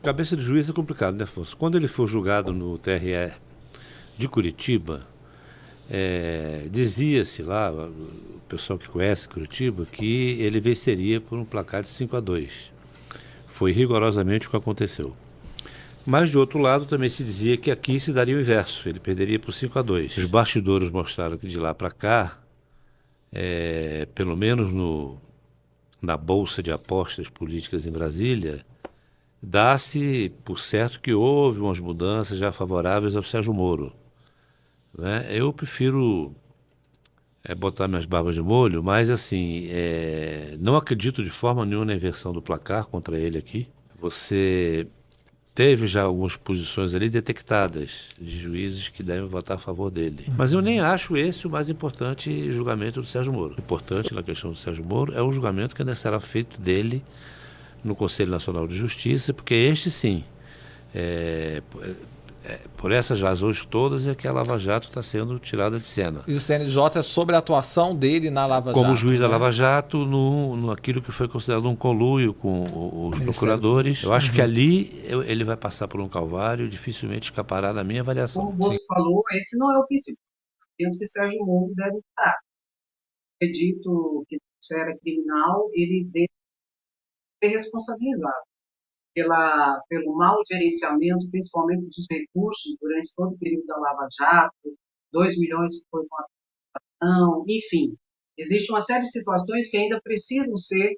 cabeça de juiz é complicado, né, Afonso? Quando ele foi julgado no TRE de Curitiba, dizia-se lá, o pessoal que conhece Curitiba, que ele venceria por um placar de 5-2. Foi rigorosamente o que aconteceu. Mas, de outro lado, também se dizia que aqui se daria o inverso, ele perderia por 5-2. Os bastidores mostraram que de lá para cá, pelo menos na Bolsa de Apostas Políticas em Brasília, dá-se por certo que houve umas mudanças já favoráveis ao Sérgio Moro, né? Eu prefiro botar minhas barbas de molho, mas assim, não acredito de forma nenhuma na inversão do placar contra ele aqui. Você teve já algumas posições ali detectadas de juízes que devem votar a favor dele. Mas eu nem acho esse o mais importante julgamento do Sérgio Moro. O importante na questão do Sérgio Moro é o julgamento que ainda será feito dele no Conselho Nacional de Justiça, porque este sim, por essas razões todas, é que a Lava Jato está sendo tirada de cena. E o CNJ é sobre a atuação dele na Lava Jato. Como juiz da né? Lava Jato, no aquilo que foi considerado um conluio com os procuradores. Eu acho que ali ele vai passar por um calvário, dificilmente escapará da minha avaliação. Como o Bosco falou, esse não é o principal momento que Sérgio Moro deve estar. Acredito que na esfera criminal ele deve ser responsabilizado pelo mau gerenciamento, principalmente dos recursos, durante todo o período da Lava Jato, 2 milhões que foi com a ação, enfim. Existe uma série de situações que ainda precisam ser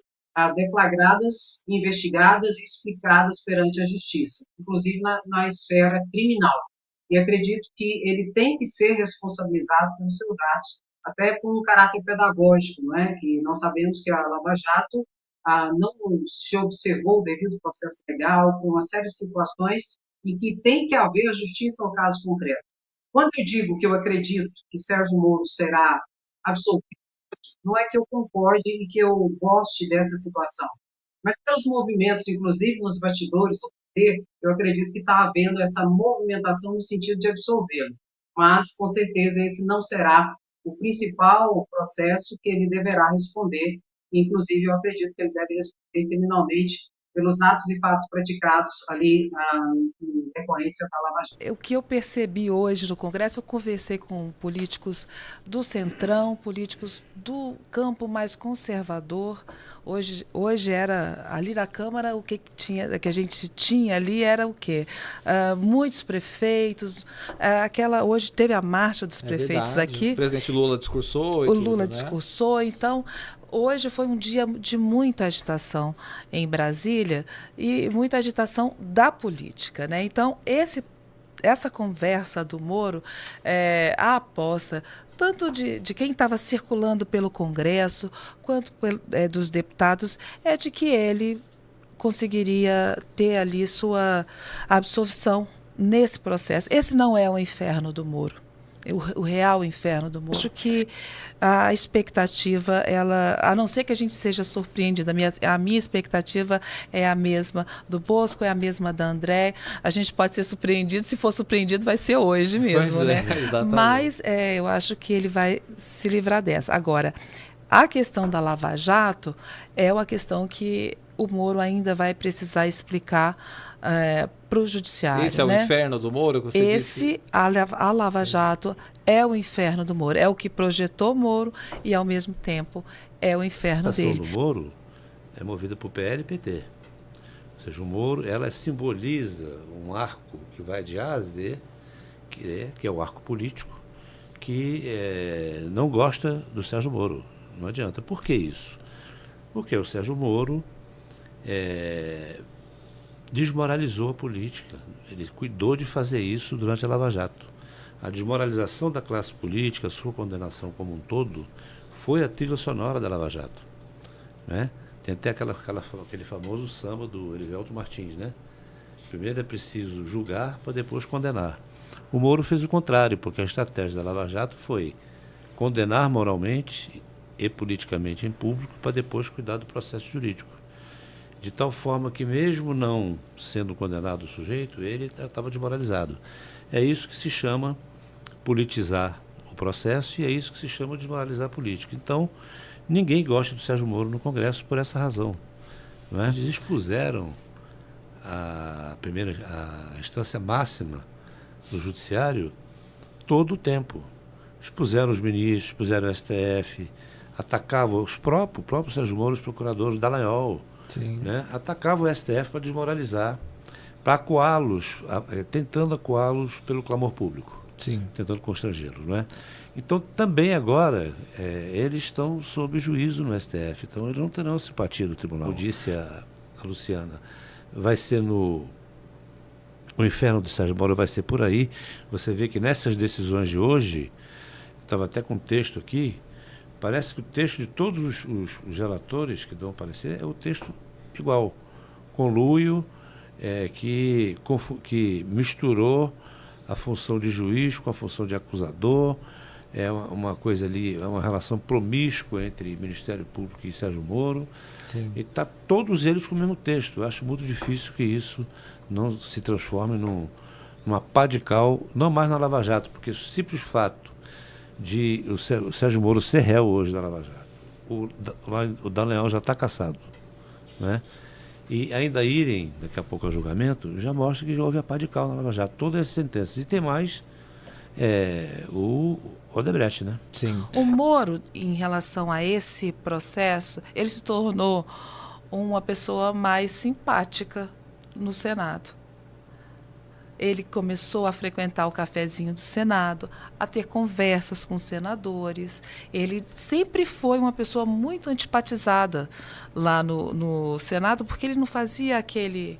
deflagradas, investigadas e explicadas perante a justiça, inclusive na esfera criminal. E acredito que ele tem que ser responsabilizado pelos seus atos, até com um caráter pedagógico, não é? Que nós sabemos que a Lava Jato não se observou o devido processo legal, por uma série de situações, e que tem que haver justiça ao caso concreto. Quando eu digo que eu acredito que Sérgio Moro será absolvido, não é que eu concorde e que eu goste dessa situação, mas pelos movimentos, inclusive nos bastidores do poder, eu acredito que está havendo essa movimentação no sentido de absolvê-lo. Mas, com certeza, esse não será o principal processo que ele deverá responder. Inclusive, eu acredito que ele deve responder criminalmente pelos atos e fatos praticados ali em decorrência da Lava Jato. O que eu percebi hoje no Congresso, eu conversei com políticos do Centrão, políticos do campo mais conservador. Hoje era ali na Câmara, o que a gente tinha ali era o quê? Muitos prefeitos, hoje teve a marcha dos prefeitos verdade. aqui. O presidente Lula discursou. O Lula discursou, então hoje foi um dia de muita agitação em Brasília e muita agitação da política, né? Então, essa conversa do Moro, a aposta tanto de quem estava circulando pelo Congresso, quanto dos deputados, é de que ele conseguiria ter ali sua absolvição nesse processo. Esse não é o inferno do Moro. O real inferno do Moro. Acho que a expectativa, a não ser que a gente seja surpreendida, a minha expectativa é a mesma do Bosco, é a mesma da André. A gente pode ser surpreendido, se for surpreendido vai ser hoje mesmo, né? Mas eu acho que ele vai se livrar dessa. Agora, a questão da Lava Jato é uma questão que o Moro ainda vai precisar explicar para o judiciário. Esse é o inferno do Moro? Que você disse? A Lava Jato é o inferno do Moro. É o que projetou Moro e, ao mesmo tempo, é o inferno dele. A ação do Moro é movida por PL e PT. Ou seja, o Moro, ela simboliza um arco que vai de A a Z, que é o arco político, que não gosta do Sérgio Moro. Não adianta. Por que isso? Porque o Sérgio Moro desmoralizou a política. Ele cuidou de fazer isso durante a Lava Jato. A desmoralização da classe política, a sua condenação como um todo, foi a trilha sonora da Lava Jato, né? Tem até aquele famoso samba do Erivelto Martins, né? Primeiro é preciso julgar para depois condenar. O Moro fez o contrário, porque a estratégia da Lava Jato foi condenar moralmente e politicamente em público para depois cuidar do processo jurídico. De tal forma que, mesmo não sendo condenado o sujeito, ele estava desmoralizado. É isso que se chama politizar o processo e é isso que se chama desmoralizar a política. Então, ninguém gosta do Sérgio Moro no Congresso por essa razão, não é? Eles expuseram a instância máxima do judiciário todo o tempo. Expuseram os ministros, expuseram o STF, atacavam o próprio Sérgio Moro, os procuradores, Dallagnol, né? Atacavam o STF para desmoralizar, para acuá-los, tentando acuá-los pelo clamor público, tentando constrangê-los, não é? Então, também agora, eles estão sob juízo no STF, então eles não terão simpatia do tribunal. Como disse a Luciana, vai ser o inferno do Sérgio Moro vai ser por aí. Você vê que nessas decisões de hoje, estava até com um texto aqui, parece que o texto de todos os relatores que dão parecer é o texto igual, conluio, que misturou a função de juiz com a função de acusador, uma coisa ali, é uma relação promíscua entre Ministério Público e Sérgio Moro. E está todos eles com o mesmo texto. Eu acho muito difícil que isso não se transforme numa pá de cal, não mais na Lava Jato, porque o simples fato de o Sérgio Moro ser réu hoje da Lava Jato, o Dallagnol já está cassado, né? E ainda irem daqui a pouco ao julgamento, já mostra que já houve a pá de cal na Lava Jato, todas as sentenças. E tem mais o Odebrecht, né? O Moro, em relação a esse processo, ele se tornou uma pessoa mais simpática no Senado. Ele começou a frequentar o cafezinho do Senado, a ter conversas com senadores. Ele sempre foi uma pessoa muito antipatizada lá no Senado, porque ele não fazia aquele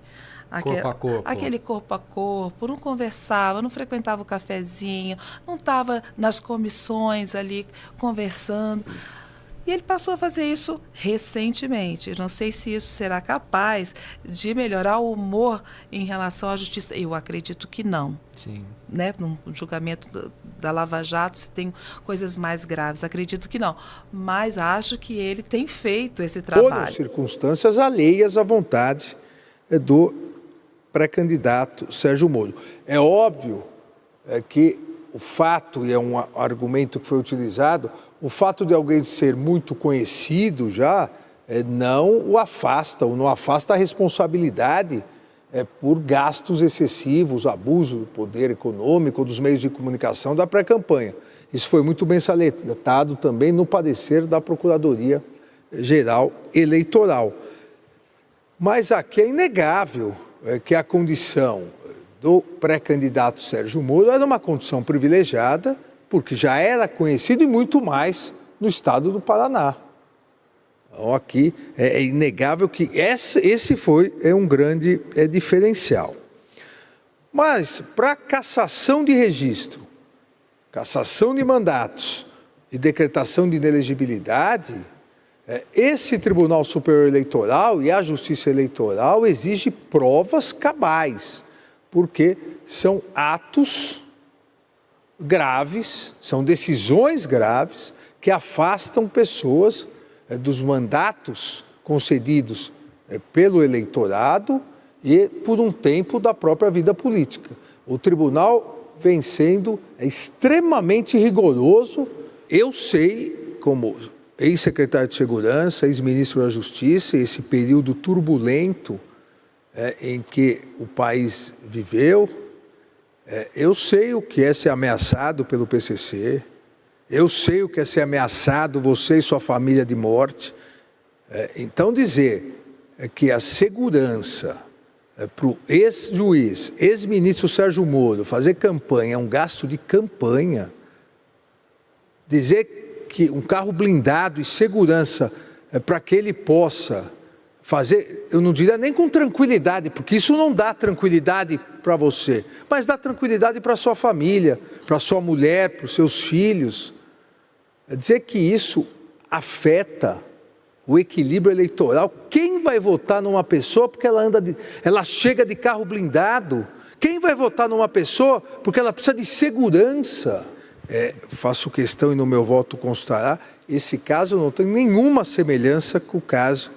corpo a corpo, não conversava, não frequentava o cafezinho, não estava nas comissões ali conversando. E ele passou a fazer isso recentemente. Não sei se isso será capaz de melhorar o humor em relação à justiça. Eu acredito que não. Né? No julgamento da Lava Jato, se tem coisas mais graves, acredito que não. Mas acho que ele tem feito esse trabalho. Todas as circunstâncias alheias à vontade do pré-candidato Sérgio Moro. É óbvio que o fato, e é um argumento que foi utilizado, o fato de alguém ser muito conhecido já não o afasta, ou não afasta a responsabilidade por gastos excessivos, abuso do poder econômico, dos meios de comunicação da pré-campanha. Isso foi muito bem salientado também no parecer da Procuradoria-Geral Eleitoral. Mas aqui é inegável que a condição do pré-candidato Sérgio Moro era uma condição privilegiada, porque já era conhecido e muito mais no estado do Paraná. Então, aqui é inegável que esse foi um grande diferencial. Mas, para cassação de registro, cassação de mandatos e decretação de inelegibilidade, esse Tribunal Superior Eleitoral e a Justiça Eleitoral exige provas cabais, porque são atos graves, são decisões graves que afastam pessoas dos mandatos concedidos pelo eleitorado e por um tempo da própria vida política. O tribunal vem sendo extremamente rigoroso. Eu sei, como ex-secretário de Segurança, ex-ministro da Justiça, esse período turbulento em que o país viveu, eu sei o que é ser ameaçado pelo PCC, eu sei o que é ser ameaçado, você e sua família, de morte. Então, dizer que a segurança para o ex-juiz, ex-ministro Sérgio Moro fazer campanha é um gasto de campanha, dizer que um carro blindado e segurança para que ele possa fazer, eu não diria nem com tranquilidade, porque isso não dá tranquilidade para você, mas dá tranquilidade para a sua família, para a sua mulher, para os seus filhos. Dizer que isso afeta o equilíbrio eleitoral. Quem vai votar numa pessoa porque ela chega de carro blindado? Quem vai votar numa pessoa porque ela precisa de segurança? Faço questão, e no meu voto constará, esse caso não tem nenhuma semelhança com o caso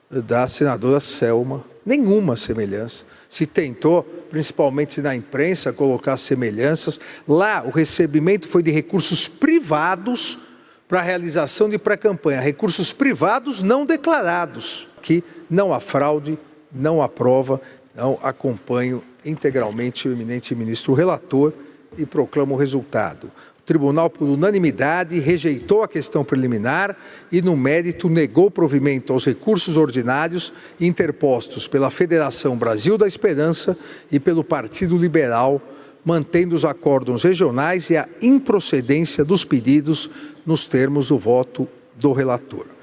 da senadora Selma, nenhuma semelhança. Se tentou, principalmente na imprensa, colocar semelhanças. Lá, o recebimento foi de recursos privados para a realização de pré-campanha, recursos privados não declarados, que não há fraude não aprova, não acompanho integralmente o eminente ministro relator e proclamo o resultado. O tribunal, por unanimidade, rejeitou a questão preliminar e, no mérito, negou provimento aos recursos ordinários interpostos pela Federação Brasil da Esperança e pelo Partido Liberal, mantendo os acórdãos regionais e a improcedência dos pedidos nos termos do voto do relator.